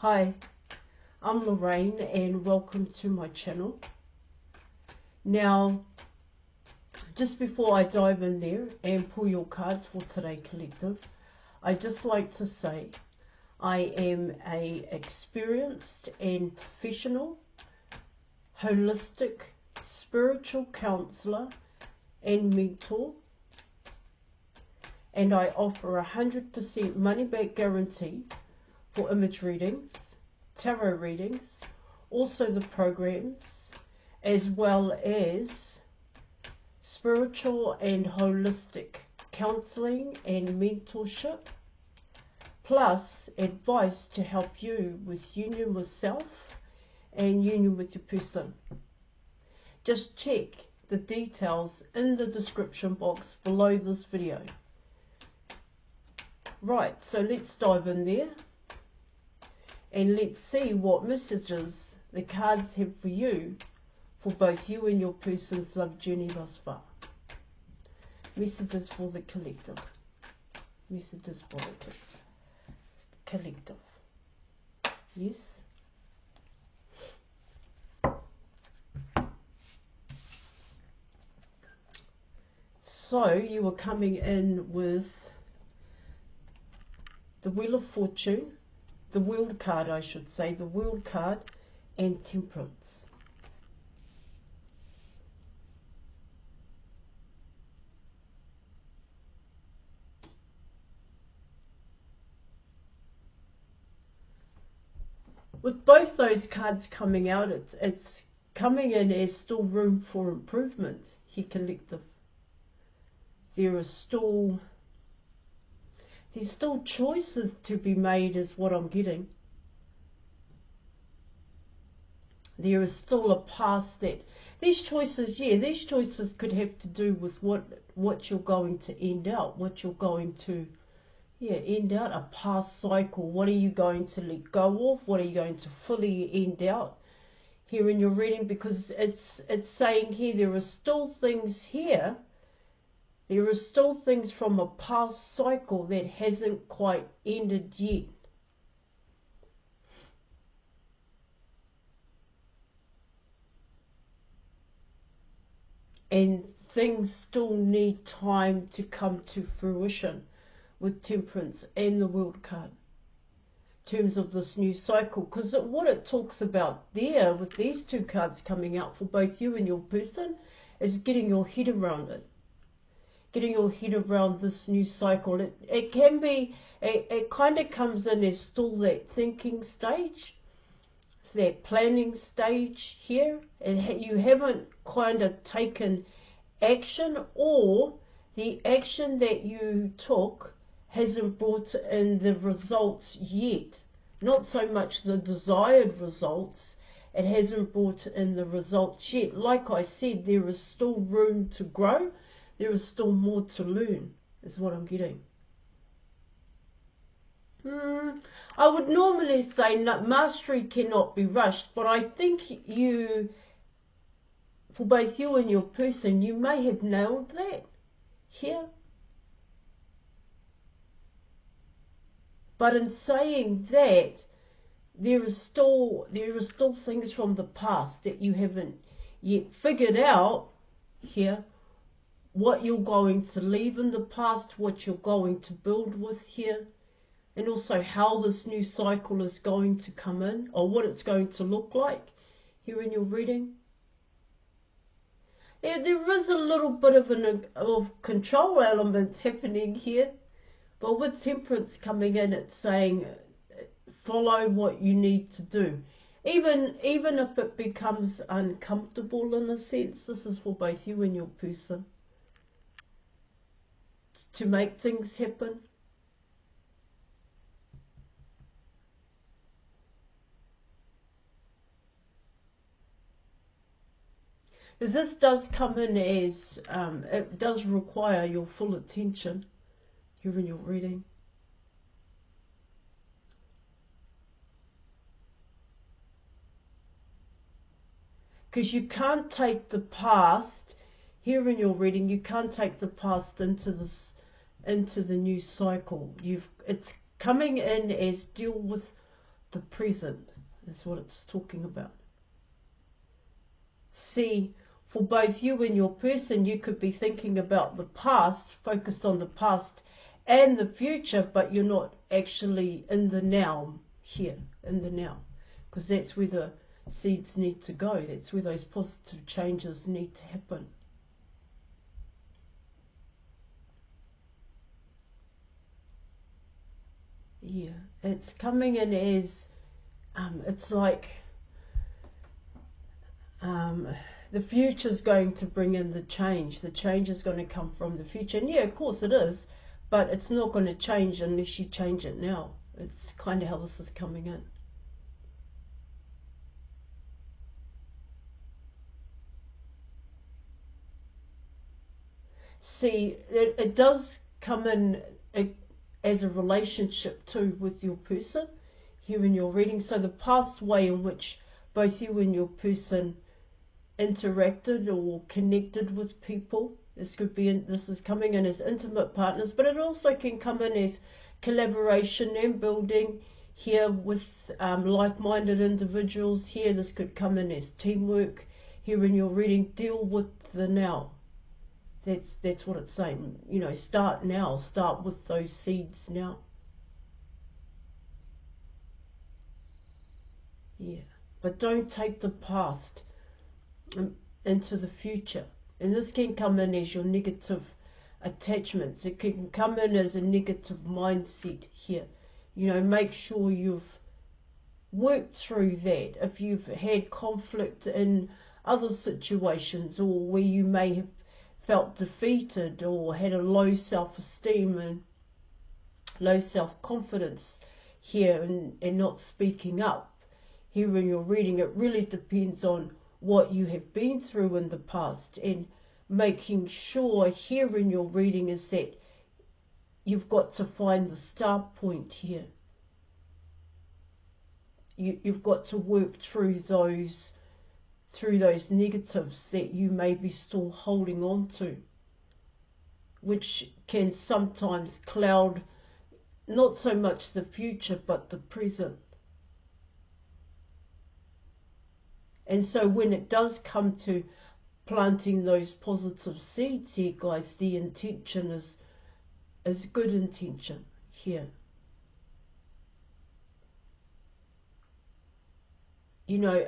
Hi, I'm Lorraine and welcome to my channel. Now, just before I dive in there and pull your cards for today, collective, I'd just like to say I am an experienced and professional, holistic, spiritual counselor and mentor, and I offer 100% money back guarantee for image readings, tarot readings, also the programs, as well as spiritual and holistic counselling and mentorship, plus advice to help you with union with self and union with your person. Just check the details in the description box below this video. Right, so let's dive in there and let's see what messages the cards have for you, for both you and your person's love journey thus far. Messages for the collective. Messages for the collective. Yes. So you are coming in with the Wheel of Fortune, the World card, I should say, the World card, and Temperance. With both those cards coming out, it's coming in as still room for improvement here, collective. There's still choices to be made is what I'm getting. There is still a past that these choices could have to do with what you're going to end out, what you're going to end out, a past cycle. What are you going to let go of? What are you going to fully end out here in your reading? Because it's saying here there are still things here. There are still things from a past cycle that hasn't quite ended yet. And things still need time to come to fruition with Temperance and the World card in terms of this new cycle. Because what it talks about there with these two cards coming out for both you and your person is getting your head around it. Getting your head around this new cycle. It can be, it kind of comes in as still that thinking stage. It's that planning stage here. And you haven't kind of taken action, or the action that you took hasn't brought in the results yet. Not so much the desired results. It hasn't brought in the results yet. Like I said, there is still room to grow. There is still more to learn, is what I'm getting. I would normally say mastery cannot be rushed, but I think for both you and your person, you may have nailed that here. But in saying that, there are still things from the past that you haven't yet figured out here. What you're going to leave in the past, what you're going to build with here, and also how this new cycle is going to come in, or what it's going to look like here in your reading. Yeah, there is a little bit of control element happening here, but with Temperance coming in, it's saying follow what you need to do. Even if it becomes uncomfortable in a sense, this is for both you and your person. To make things happen. Because this does come in as, it does require your full attention here in your reading. Because you can't take the past, here in your reading, you can't take the past into the new cycle. It's coming in as deal with the present is what it's talking about. See, for both you and your person, you could be thinking about the past, focused on the past and the future, but you're not actually in the now here, in the now, because that's where the seeds need to go. That's where those positive changes need to happen. Yeah, it's coming in as, it's like the future's going to bring in the change. The change is going to come from the future. And yeah, of course it is, but it's not going to change unless you change it now. It's kind of how this is coming in. See, it does come in as a relationship too with your person here in your reading. So the past way in which both you and your person interacted or connected with people. This is coming in as intimate partners, but it also can come in as collaboration and building here with like-minded individuals. Here, this could come in as teamwork. Here in your reading, deal with the now. That's what it's saying. You know, start now. Start with those seeds now. Yeah, but don't take the past into the future. And this can come in as your negative attachments. It can come in as a negative mindset here. You know, make sure you've worked through that. If you've had conflict in other situations, or where you may have felt defeated or had a low self-esteem and low self-confidence here, and not speaking up here in your reading, it really depends on what you have been through in the past, and making sure here in your reading is that you've got to find the start point here. You've got to work through those negatives that you may be still holding on to, which can sometimes cloud not so much the future but the present. And so when it does come to planting those positive seeds here, guys, the intention is good intention here. You know,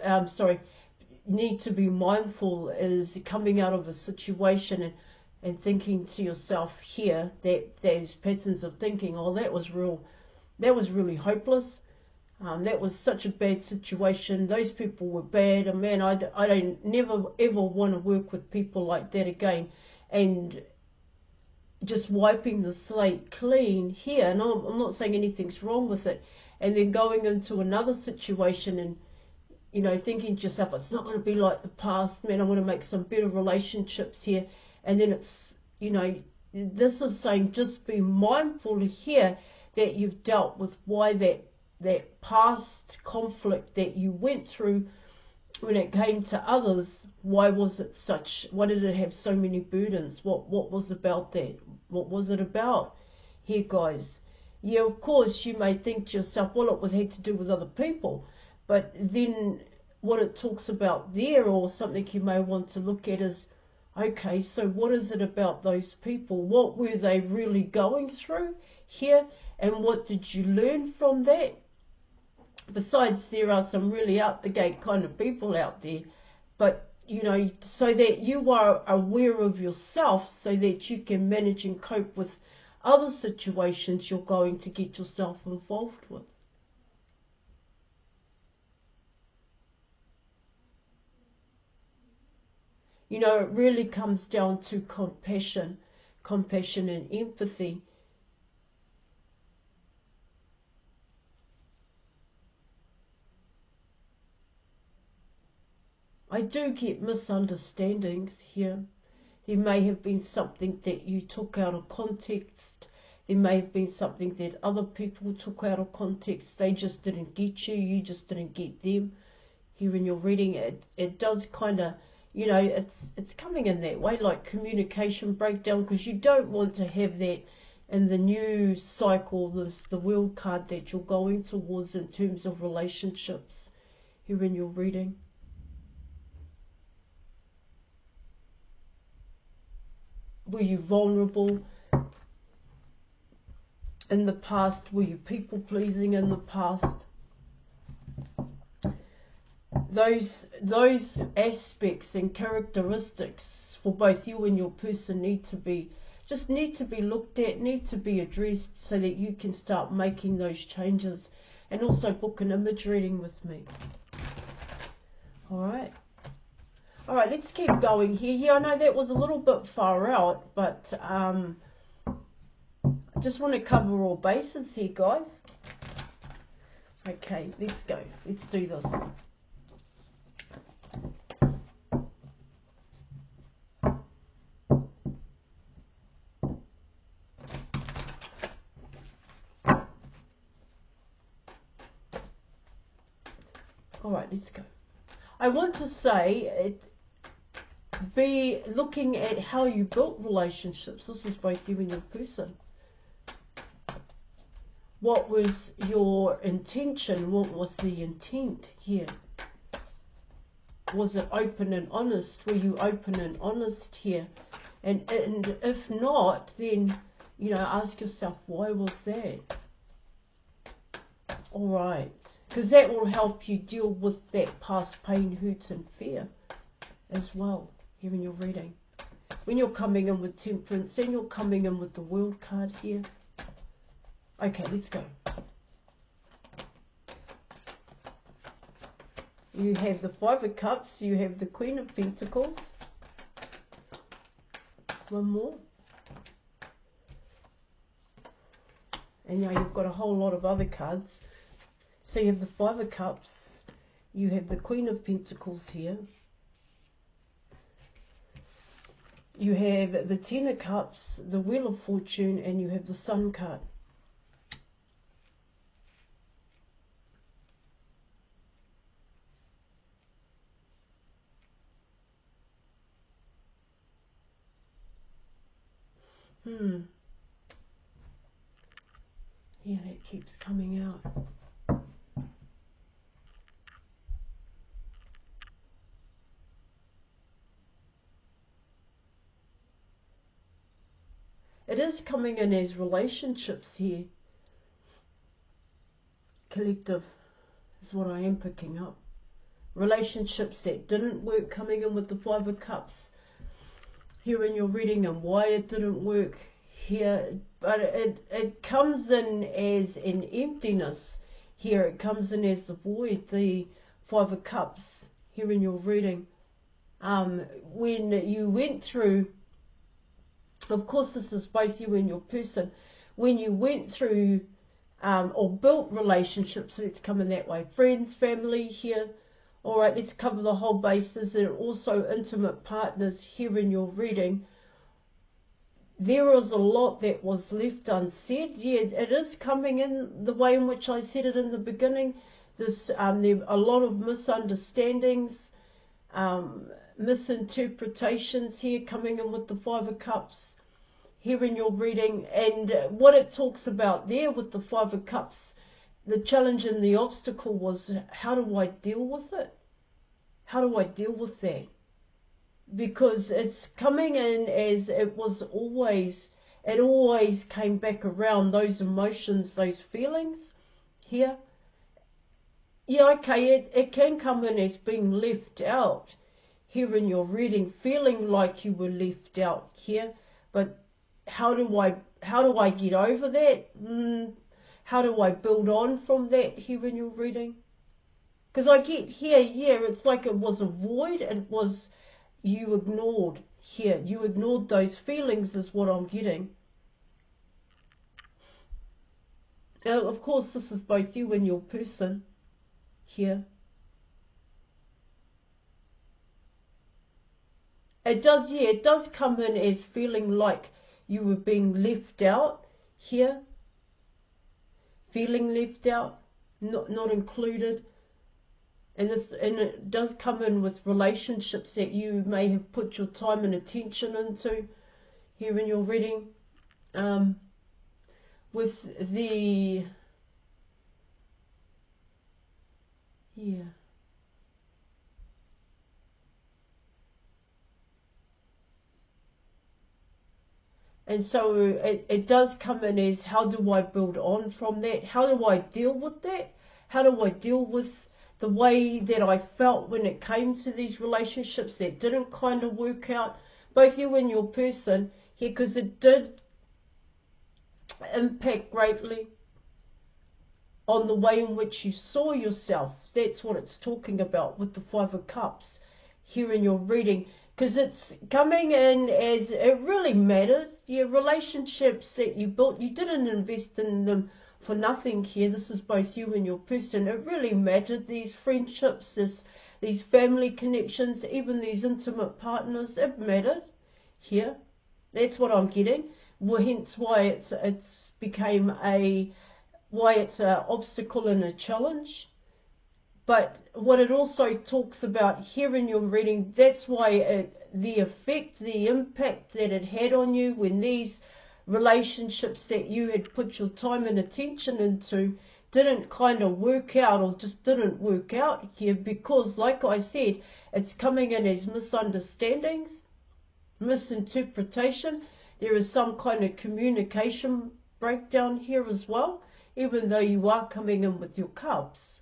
need to be mindful is coming out of a situation and thinking to yourself here that those patterns of thinking, oh, that was really hopeless. That was such a bad situation. Those people were bad. And man, I don't never ever want to work with people like that again. And just wiping the slate clean here. And I'm not saying anything's wrong with it. And then going into another situation and, you know, thinking to yourself, it's not going to be like the past. Man, I want to make some better relationships here. And then it's, you know, this is saying just be mindful here that you've dealt with why that past conflict that you went through when it came to others, why did it have so many burdens? What was about that? What was it about here, guys? Yeah, of course, you may think to yourself, well, it had to do with other people. But then what it talks about there, or something you may want to look at, is, okay, so what is it about those people? What were they really going through here? And what did you learn from that? Besides, there are some really out the gate kind of people out there, but you know, so that you are aware of yourself, so that you can manage and cope with other situations you're going to get yourself involved with. You know, it really comes down to compassion and empathy. I do get misunderstandings here. There may have been something that you took out of context. There may have been something that other people took out of context. They just didn't get you. You just didn't get them. Here in your reading, it does kind of, you know, it's coming in that way, like communication breakdown, because you don't want to have that and the new cycle, the world card that you're going towards in terms of relationships here in your reading. Were you vulnerable in the past? Were you people pleasing in the past? Those aspects and characteristics for both you and your person need to be looked at, need to be addressed, so that you can start making those changes. And also book an image reading with me. Alright, let's keep going here. Yeah, I know that was a little bit far out, but I just want to cover all bases here, guys. Okay, let's go. Let's do this. Alright, let's go. I want to say, be looking at how you built relationships. This was both you and your person. What was your intention? What was the intent here? Was it open and honest? Were you open and honest here? And if not, then, ask yourself, why was that? Alright. Because that will help you deal with that past pain, hurts and fear as well here in your reading. When you're coming in with Temperance and you're coming in with the World card here. Okay, let's go. You have the Five of Cups, you have the Queen of Pentacles. One more. And now you've got a whole lot of other cards. So you have the Five of Cups, you have the Queen of Pentacles here, you have the Ten of Cups, the Wheel of Fortune, and you have the Sun card. Yeah, that keeps coming out. It is coming in as relationships here. Collective is what I am picking up. Relationships that didn't work, coming in with the Five of Cups here in your reading, and why it didn't work here. But it comes in as an emptiness here. It comes in as the void, the Five of Cups here in your reading. When you went through, of course this is both you and your person, when you went through or built relationships, let's come in that way, friends, family here. Alright, let's cover the whole bases, and also intimate partners here in your reading. There was a lot that was left unsaid. Yeah, it is coming in the way in which I said it in the beginning. There are a lot of misunderstandings, misinterpretations here coming in with the Five of Cups here in your reading. And what it talks about there with the Five of Cups, the challenge and the obstacle was, how do I deal with it? How do I deal with that? Because it's coming in as it always came back around, those emotions, those feelings here. Yeah, okay, it can come in as being left out here in your reading, feeling like you were left out here. But how do I get over that? How do I build on from that here in your reading? Because I get here, yeah, it's like it was a void. It was, you ignored here. You ignored those feelings is what I'm getting. Now, of course, this is both you and your person here. It does, yeah, it does come in as feeling like you were being left out here. Feeling left out, not included. And it does come in with relationships that you may have put your time and attention into here in your reading. with the, yeah. And so it does come in as, how do I build on from that? How do I deal with that? How do I deal with the way that I felt when it came to these relationships that didn't kind of work out, both you and your person here, because it did impact greatly on the way in which you saw yourself. That's what it's talking about with the Five of Cups here in your reading, because it's coming in as it really mattered. Your relationships that you built, you didn't invest in them for nothing here. This is both you and your person. It really mattered. These friendships, these family connections, even these intimate partners, it mattered here. That's what I'm getting. Well, hence why it's became a, why it's an obstacle and a challenge. But what it also talks about here in your reading, that's why the effect, the impact that it had on you when these relationships that you had put your time and attention into didn't kind of work out, or just didn't work out here, because like I said, it's coming in as misunderstandings, misinterpretation. There is some kind of communication breakdown here as well, even though you are coming in with your cups.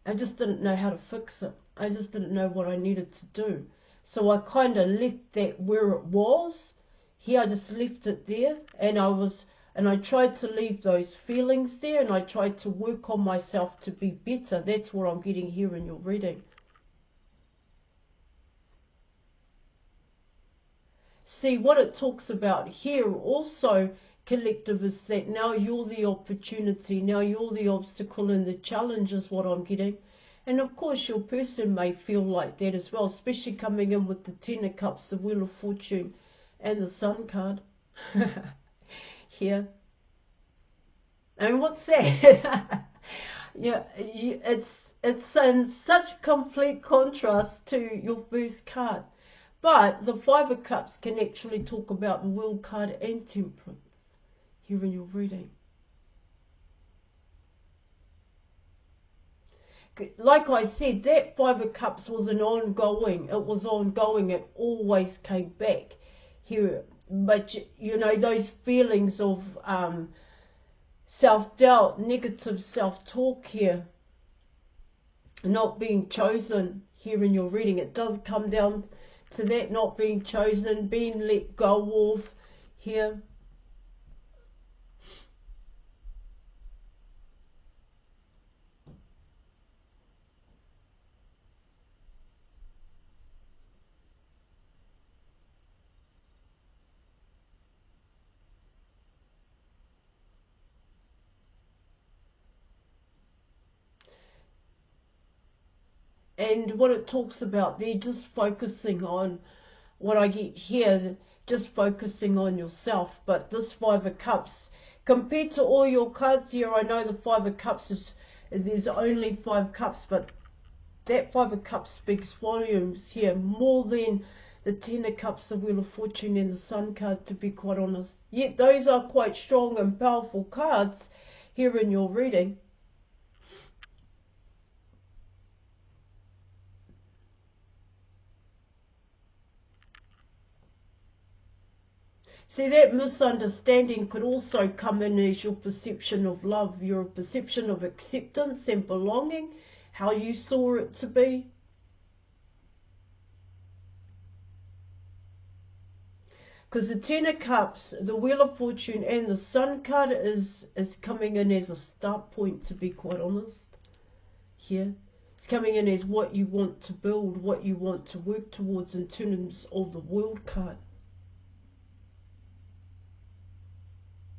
I just didn't know how to fix it. I just didn't know what I needed to do. So I kind of left that where it was. Here I just left it there, and I tried to leave those feelings there, and I tried to work on myself to be better. That's what I'm getting here in your reading. See, what it talks about here also, collective, is that now you're the opportunity, now you're the obstacle and the challenge is what I'm getting. And of course your person may feel like that as well, especially coming in with the Ten of Cups, the Wheel of Fortune and the Sun card here. And what's that? Yeah, it's in such complete contrast to your first card. But the Five of Cups can actually talk about the World card and Temperance here in your reading. Like I said, that Five of Cups was an ongoing. It was ongoing. It always came back here. But, you know, those feelings of self-doubt, negative self-talk here, not being chosen here in your reading, it does come down to that, not being chosen, being let go of here. And what it talks about, they're just focusing on what I get here, just focusing on yourself. But this Five of Cups, compared to all your cards here, I know the Five of Cups is there's only 5 cups, but that Five of Cups speaks volumes here, more than the Ten of Cups, the Wheel of Fortune and the Sun card, to be quite honest. Yet those are quite strong and powerful cards here in your reading. See, that misunderstanding could also come in as your perception of love, your perception of acceptance and belonging, how you saw it to be. Because the Ten of Cups, the Wheel of Fortune and the Sun card is coming in as a start point, to be quite honest, here. It's coming in as what you want to build, what you want to work towards in terms of the World card.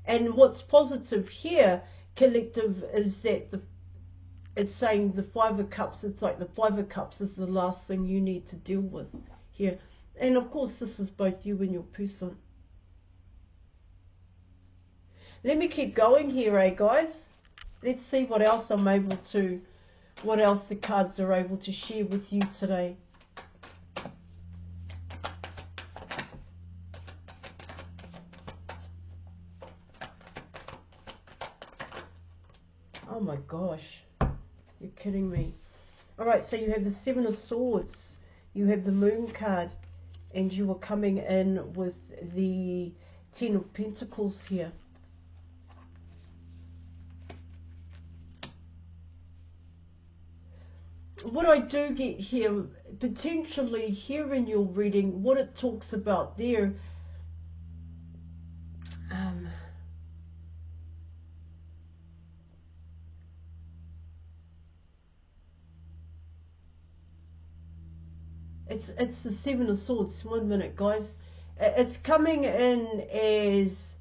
And what's positive here, collective, is that it's saying the Five of Cups, it's like the Five of Cups is the last thing you need to deal with here. And of course this is both you and your person. Let me keep going here, guys. Let's see what else I'm able to, what else the cards are able to share with you today. Oh my gosh. You're kidding me. Alright, so you have the Seven of Swords. You have the Moon card. And you are coming in with the Ten of Pentacles here. What I do get here, potentially here in your reading, what it talks about there, it's the Seven of Swords. 1 minute, guys. It's coming in as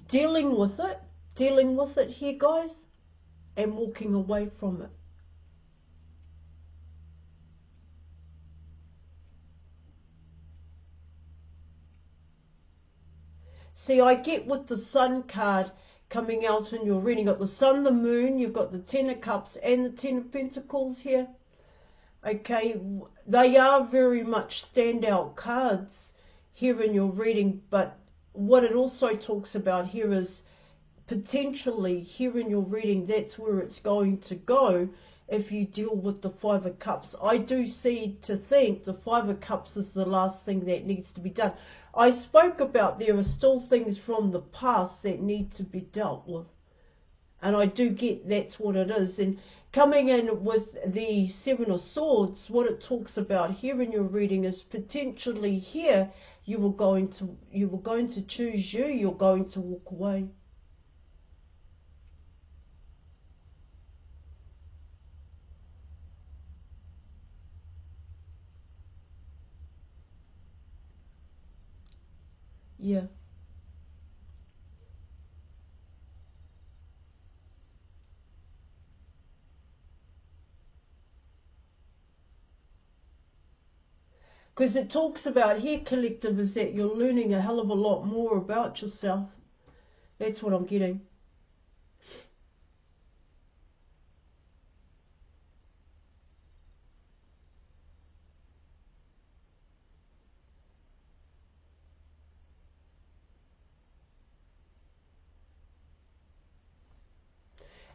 dealing with it here, guys, and walking away from it. See, I get with the Sun card coming out in your reading. You've got the Sun, the Moon, you've got the Ten of Cups and the Ten of Pentacles here. Okay, they are very much standout cards here in your reading, but what it also talks about here is potentially here in your reading, that's where it's going to go if you deal with the Five of Cups. I do think the Five of Cups is the last thing that needs to be done. I spoke about there are still things from the past that need to be dealt with. And I do get that's what it is. And coming in with the Seven of Swords, what it talks about here in your reading is potentially here you were going to choose you, you're going to walk away. Yeah. Because it talks about here, collective, is that you're learning a hell of a lot more about yourself. That's what I'm getting.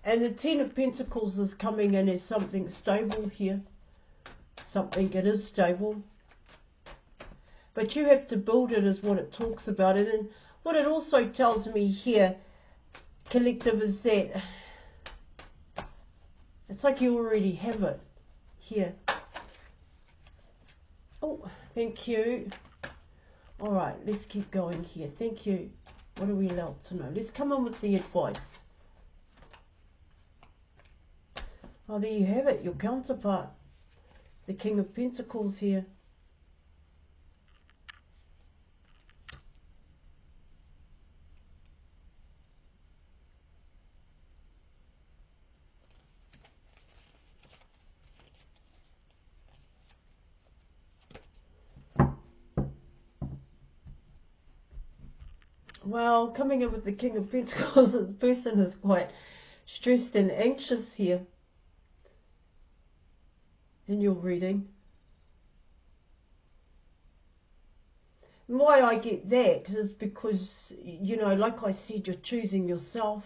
And the Ten of Pentacles is coming in as something stable here. Something that is stable. But you have to build it is what it talks about. And what it also tells me here, collective, is that it's like you already have it here. Oh, thank you. All right, let's keep going here. Thank you. What are we allowed to know? Let's come on with the advice. Oh, there you have it, your counterpart. The King of Pentacles here. Well, coming in with the King of Pentacles, the person is quite stressed and anxious here in your reading. And why I get that is because, you know, like I said, you're choosing yourself.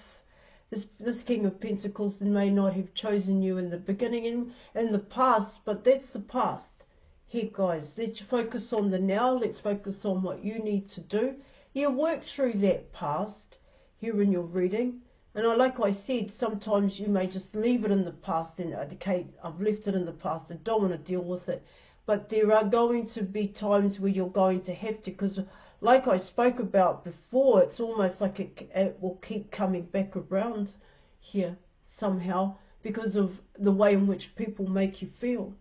This King of Pentacles may not have chosen you in the beginning, in the past, but that's the past. Here, guys, let's focus on the now. Let's focus on what you need to do. You work through that past here in your reading. And like I said, sometimes you may just leave it in the past and okay, I've left it in the past. I don't want to deal with it. But there are going to be times where you're going to have to, because like I spoke about before, it's almost like it will keep coming back around here somehow because of the way in which people make you feel.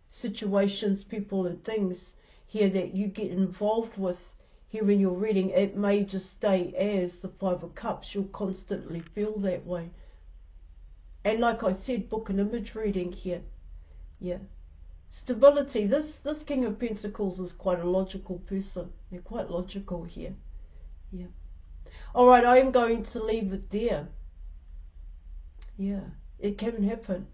Situations, people and things here that you get involved with here in your reading, it may just stay as the Five of Cups. You'll constantly feel that way. And like I said, book and image reading here. Yeah. Stability. This King of Pentacles is quite a logical person. They're quite logical here. Yeah. All right, I am going to leave it there. Yeah. It can happen.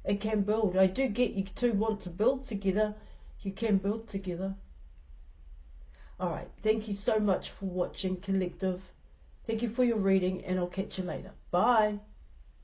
It can build. I do get you two want to build together. You can build together. All right. Thank you so much for watching, collective. Thank you for your reading, and I'll catch you later. Bye.